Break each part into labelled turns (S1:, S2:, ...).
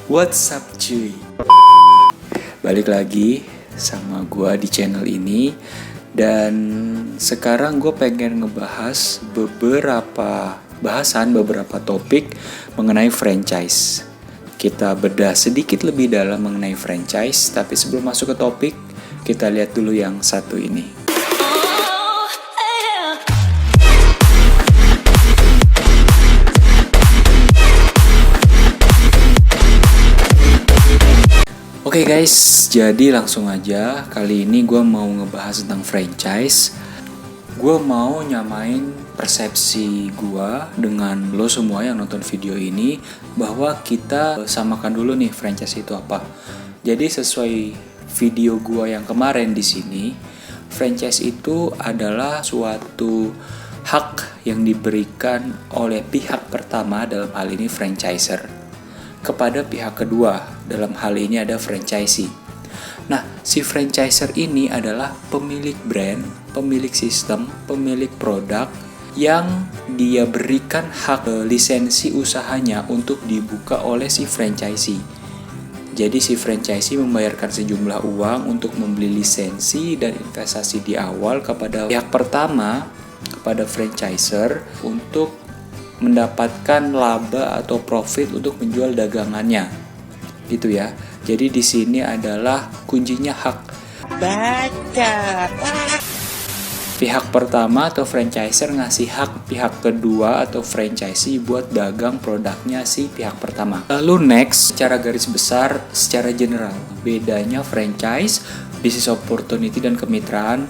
S1: What's up cuy? Balik lagi sama gua di channel ini. Dan sekarang gue pengen ngebahas beberapa topik mengenai franchise. Kita bedah sedikit lebih dalam mengenai franchise. Tapi sebelum masuk ke topik, kita lihat dulu yang satu ini. Oke guys, jadi langsung aja. Kali ini gue mau ngebahas tentang franchise. Gue mau nyamain persepsi gue dengan lo semua yang nonton video ini, bahwa kita samakan dulu nih franchise itu apa. Jadi sesuai video gue yang kemarin di sini, franchise itu adalah suatu hak yang diberikan oleh pihak pertama, dalam hal ini franchiser, kepada pihak kedua, dalam hal ini ada franchisee. Nah, si franchiser ini adalah pemilik brand, pemilik sistem, pemilik produk yang dia berikan hak lisensi usahanya untuk dibuka oleh si franchisee. Jadi si franchisee membayarkan sejumlah uang untuk membeli lisensi dan investasi di awal kepada pihak pertama, kepada franchiser, untuk mendapatkan laba atau profit untuk menjual dagangannya, gitu ya. Jadi di sini adalah kuncinya hak. Baca. Pihak pertama atau franchiser ngasih hak pihak kedua atau franchisee buat dagang produknya si pihak pertama. Lalu next, secara garis besar, secara general, bedanya franchise, business opportunity dan kemitraan.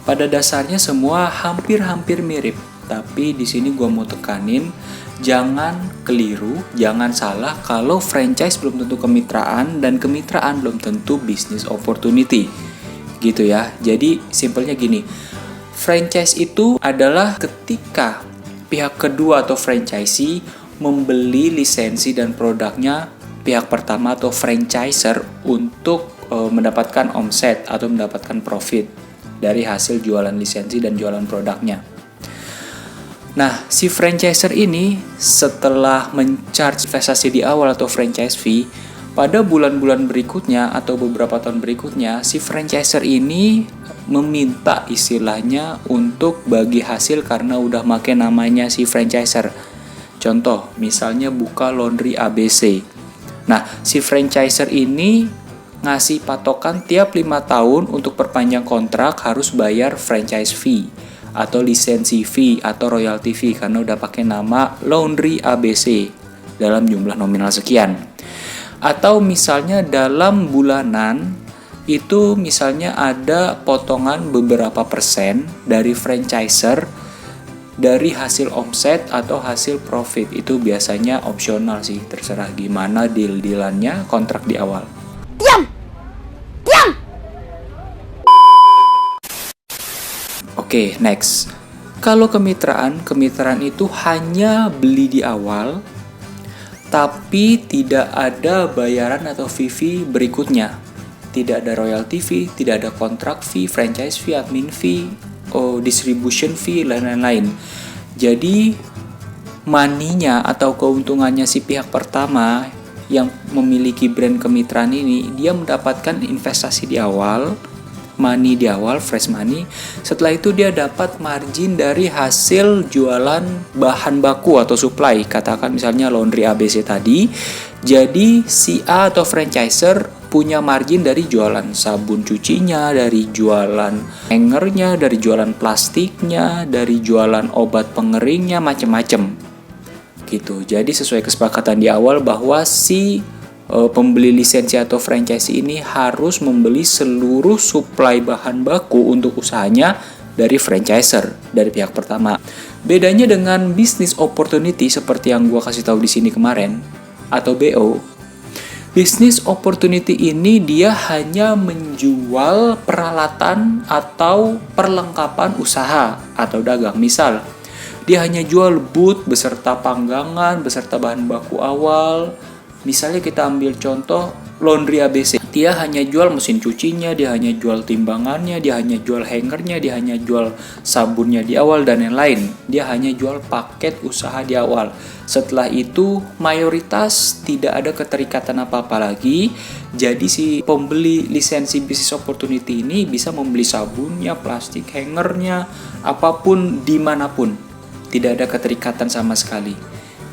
S1: Pada dasarnya semua hampir mirip. Tapi di sini gue mau tekanin, jangan keliru, jangan salah kalau franchise belum tentu kemitraan dan kemitraan belum tentu business opportunity. Gitu ya. Jadi simpelnya gini, franchise itu adalah ketika pihak kedua atau franchisee membeli lisensi dan produknya pihak pertama atau franchiser untuk mendapatkan omset atau mendapatkan profit dari hasil jualan lisensi dan jualan produknya. Nah, si franchiser ini setelah mencharge investasi di awal atau franchise fee, pada bulan-bulan berikutnya atau beberapa tahun berikutnya, si franchiser ini meminta istilahnya untuk bagi hasil karena udah make namanya si franchiser. Contoh, misalnya buka laundry ABC. Nah, si franchiser ini ngasih patokan tiap 5 tahun untuk perpanjang kontrak harus bayar franchise fee atau lisensi fee atau royalty fee karena udah pakai nama laundry ABC dalam jumlah nominal sekian. Atau misalnya dalam bulanan itu misalnya ada potongan beberapa persen dari franchiser dari hasil omset atau hasil profit. Itu biasanya opsional sih, terserah gimana deal-dealannya kontrak di awal. Diam! Oke, next. Kalau kemitraan itu hanya beli di awal, tapi tidak ada bayaran atau fee berikutnya. Tidak ada royalty fee, tidak ada kontrak fee, franchise fee, admin fee, distribution fee, dan lain-lain. Jadi, money-nya atau keuntungannya si pihak pertama yang memiliki brand kemitraan ini, dia mendapatkan investasi di awal, money di awal, fresh money. Setelah itu dia dapat margin dari hasil jualan bahan baku atau supply. Katakan misalnya laundry ABC tadi. Jadi si A atau franchiser punya margin dari jualan sabun cucinya, dari jualan hangernya, dari jualan plastiknya, dari jualan obat pengeringnya, macem-macem. Gitu. Jadi sesuai kesepakatan di awal bahwa si pembeli lisensi atau franchise ini harus membeli seluruh suplai bahan baku untuk usahanya dari franchiser, dari pihak pertama. Bedanya dengan business opportunity seperti yang gua kasih tahu di sini kemarin atau BO. Business opportunity ini dia hanya menjual peralatan atau perlengkapan usaha atau dagang. Misal, dia hanya jual boot beserta panggangan, beserta bahan baku awal. Misalnya kita ambil contoh laundry ABC. Dia hanya jual mesin cucinya, dia hanya jual timbangannya, dia hanya jual hangernya, dia hanya jual sabunnya di awal dan lain-lain. Dia hanya jual paket usaha di awal. Setelah itu mayoritas tidak ada keterikatan apa-apa lagi. Jadi si pembeli lisensi business opportunity ini bisa membeli sabunnya, plastik hangernya, apapun dimanapun. Tidak ada keterikatan sama sekali.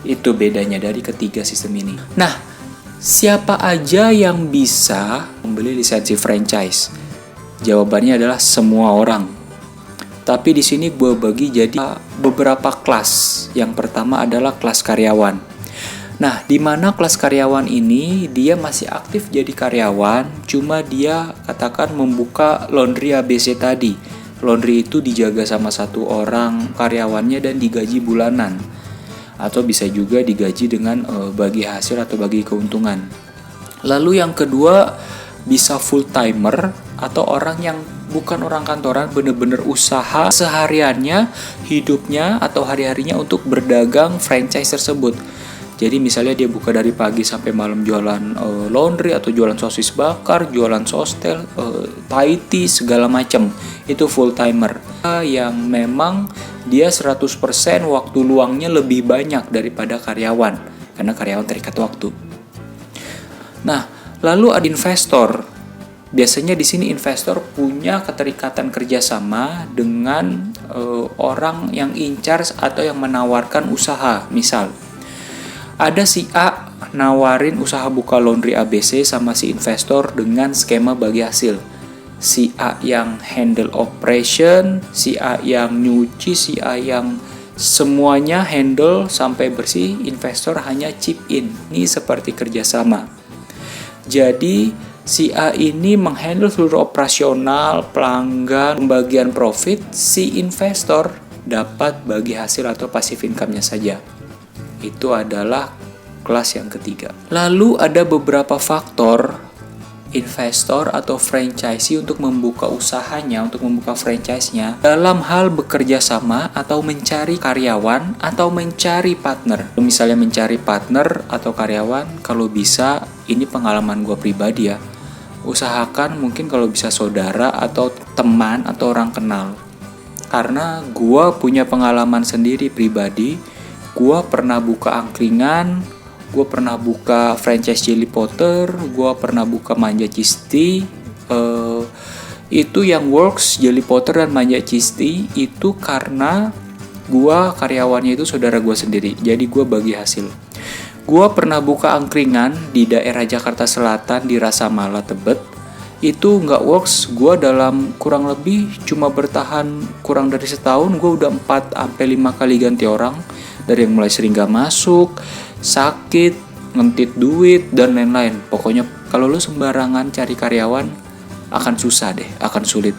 S1: Itu bedanya dari ketiga sistem ini. Nah, siapa aja yang bisa membeli lisensi franchise? Jawabannya adalah semua orang. Tapi di sini gue bagi jadi beberapa kelas. Yang pertama adalah kelas karyawan. Nah, di mana kelas karyawan ini dia masih aktif jadi karyawan, cuma dia katakan membuka laundry ABC tadi. Laundry itu dijaga sama satu orang karyawannya dan digaji bulanan. Atau bisa juga digaji dengan bagi hasil atau bagi keuntungan. Lalu yang kedua bisa full timer atau orang yang bukan orang kantoran, bener-bener usaha sehariannya, hidupnya atau hari-harinya untuk berdagang franchise tersebut. Jadi misalnya dia buka dari pagi sampai malam jualan laundry atau jualan sosis bakar, jualan sostel, Thai tea, segala macam. Itu full timer. Yang memang dia 100% waktu luangnya lebih banyak daripada karyawan. Karena karyawan terikat waktu. Nah, lalu ada investor. Biasanya di sini investor punya keterikatan kerjasama dengan orang yang in charge atau yang menawarkan usaha. Misal, ada si A nawarin usaha buka laundry ABC sama si investor dengan skema bagi hasil. Si A yang handle operation, si A yang nyuci, si A yang semuanya handle sampai bersih, investor hanya chip in. Ini seperti kerjasama. Jadi si A ini menghandle seluruh operasional, pelanggan, pembagian profit, si investor dapat bagi hasil atau passive income-nya saja. Itu adalah kelas yang ketiga. Lalu ada beberapa faktor investor atau franchisee untuk membuka usahanya, untuk membuka franchise-nya dalam hal bekerja sama atau mencari karyawan atau mencari partner. Misalnya mencari partner atau karyawan, kalau bisa, ini pengalaman gue pribadi ya, usahakan mungkin kalau bisa saudara atau teman atau orang kenal. Karena gue punya pengalaman sendiri pribadi, gue pernah buka angkringan, gue pernah buka franchise Jelly Potter, gue pernah buka Manja Cheese Tea. Itu yang works Jelly Potter dan Manja Cheese Tea itu karena gue karyawannya itu saudara gue sendiri. Jadi gue bagi hasil. Gue pernah buka angkringan di daerah Jakarta Selatan di Rasamala Tebet. Itu nggak works. Gue dalam kurang lebih cuma bertahan kurang dari setahun. Gue udah 4-5 kali ganti orang. Dari yang mulai sering gak masuk, sakit, ngentit duit, dan lain-lain. Pokoknya kalau lu sembarangan cari karyawan, akan susah deh, akan sulit.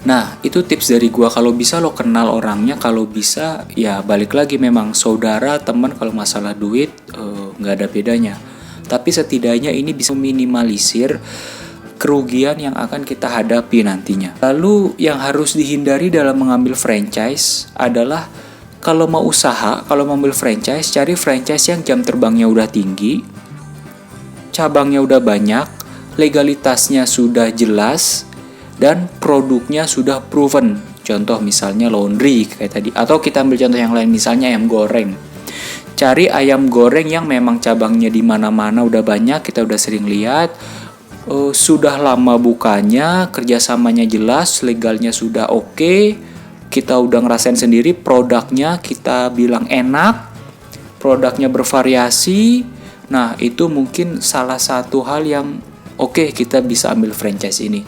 S1: Nah, itu tips dari gua. Kalau bisa lo kenal orangnya, kalau bisa ya balik lagi memang saudara, teman, kalau masalah duit gak ada bedanya. Tapi setidaknya ini bisa meminimalisir kerugian yang akan kita hadapi nantinya. Lalu yang harus dihindari dalam mengambil franchise adalah kalau mau usaha, kalau mau ambil franchise, cari franchise yang jam terbangnya udah tinggi, cabangnya udah banyak, legalitasnya sudah jelas, dan produknya sudah proven. Contoh misalnya laundry kayak tadi, atau kita ambil contoh yang lain, misalnya ayam goreng. Cari ayam goreng yang memang cabangnya di mana-mana udah banyak, kita udah sering lihat, sudah lama bukanya, kerjasamanya jelas, legalnya sudah oke. Kita udah ngerasain sendiri produknya, kita bilang enak, produknya bervariasi. Nah, itu mungkin salah satu hal yang oke, kita bisa ambil franchise ini.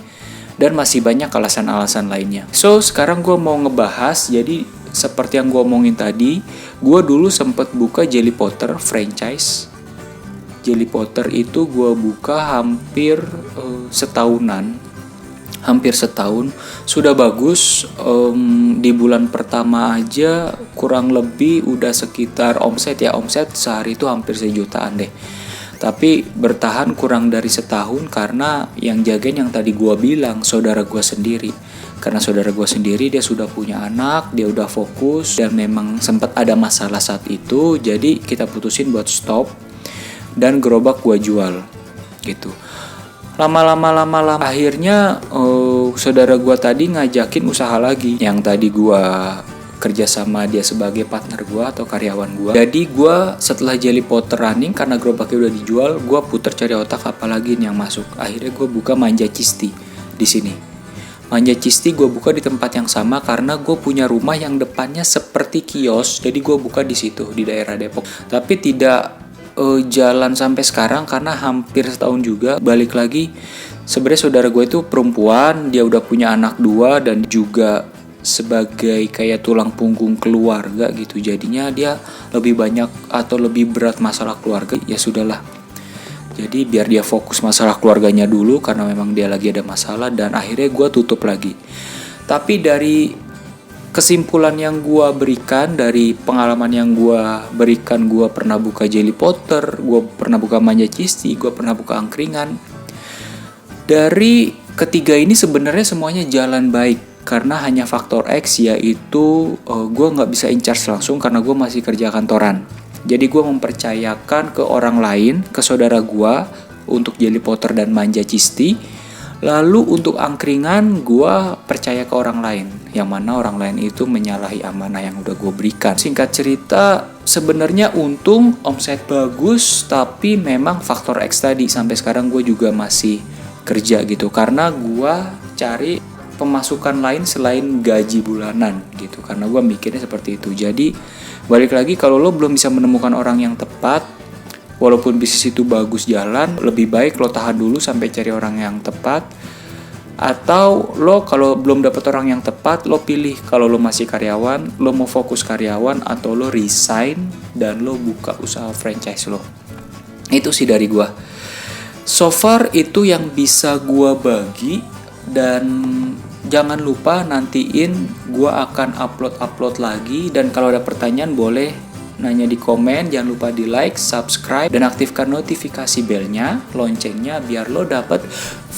S1: Dan masih banyak alasan-alasan lainnya. So, sekarang gue mau ngebahas, jadi seperti yang gue omongin tadi, gue dulu sempet buka Jelly Potter franchise. Jelly Potter itu gue buka hampir setahunan. Hampir setahun, sudah bagus. Di bulan pertama aja kurang lebih udah sekitar omset sehari itu hampir 1 jutaan deh. Tapi bertahan kurang dari setahun karena yang jagain yang tadi gua bilang, saudara gua sendiri. Karena saudara gua sendiri dia sudah punya anak, dia udah fokus dan memang sempat ada masalah saat itu, jadi kita putusin buat stop dan gerobak gua jual. gitu. Lama-lama akhirnya saudara gue tadi ngajakin usaha lagi. Yang tadi gue kerja sama dia sebagai partner gue atau karyawan gue. Jadi gue setelah Jelly Potter running, karena gerobaknya udah dijual, gue puter cari otak apalagi yang masuk. Akhirnya gue buka Manja Cisti di sini. Manja Cisti gue buka di tempat yang sama karena gue punya rumah yang depannya seperti kios. Jadi gue buka di situ di daerah Depok. Tapi tidak jalan sampai sekarang karena hampir setahun juga. Balik lagi, sebenarnya saudara gue itu perempuan, dia udah punya anak 2 dan juga sebagai kayak tulang punggung keluarga gitu. Jadinya dia lebih banyak atau lebih berat masalah keluarga. Ya sudahlah. Jadi biar dia fokus masalah keluarganya dulu karena memang dia lagi ada masalah, dan akhirnya gue tutup lagi. Tapi dari kesimpulan yang gue berikan, dari pengalaman yang gue berikan, gue pernah buka Jelly Potter, gue pernah buka Manja Cisti, gue pernah buka angkringan. Dari ketiga ini sebenarnya semuanya jalan baik karena hanya faktor X, yaitu gue nggak bisa in charge langsung karena gue masih kerja kantoran. Jadi gue mempercayakan ke orang lain, ke saudara gue untuk Jelly Potter dan Manja Cisti. Lalu untuk angkringan gue percaya ke orang lain, yang mana orang lain itu menyalahi amanah yang udah gue berikan. Singkat cerita, sebenarnya untung omset bagus, tapi memang faktor X tadi sampai sekarang gue juga masih kerja gitu karena gue cari pemasukan lain selain gaji bulanan gitu, karena gue mikirnya seperti itu. Jadi balik lagi, kalau lo belum bisa menemukan orang yang tepat, walaupun bisnis itu bagus jalan, lebih baik lo tahan dulu sampai cari orang yang tepat. Atau lo kalau belum dapet orang yang tepat, lo pilih kalau lo masih karyawan, lo mau fokus karyawan, atau lo resign dan lo buka usaha franchise lo. Itu sih dari gue. So far itu yang bisa gue bagi, dan jangan lupa nantiin gue akan upload lagi. Dan kalau ada pertanyaan boleh nanya di komen. Jangan lupa di like, subscribe, dan aktifkan notifikasi belnya, loncengnya, biar lo dapet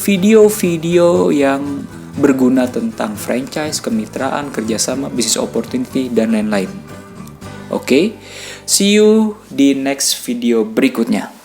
S1: video-video yang berguna tentang franchise, kemitraan, kerjasama, business opportunity, dan lain-lain. Oke, see you di next video berikutnya.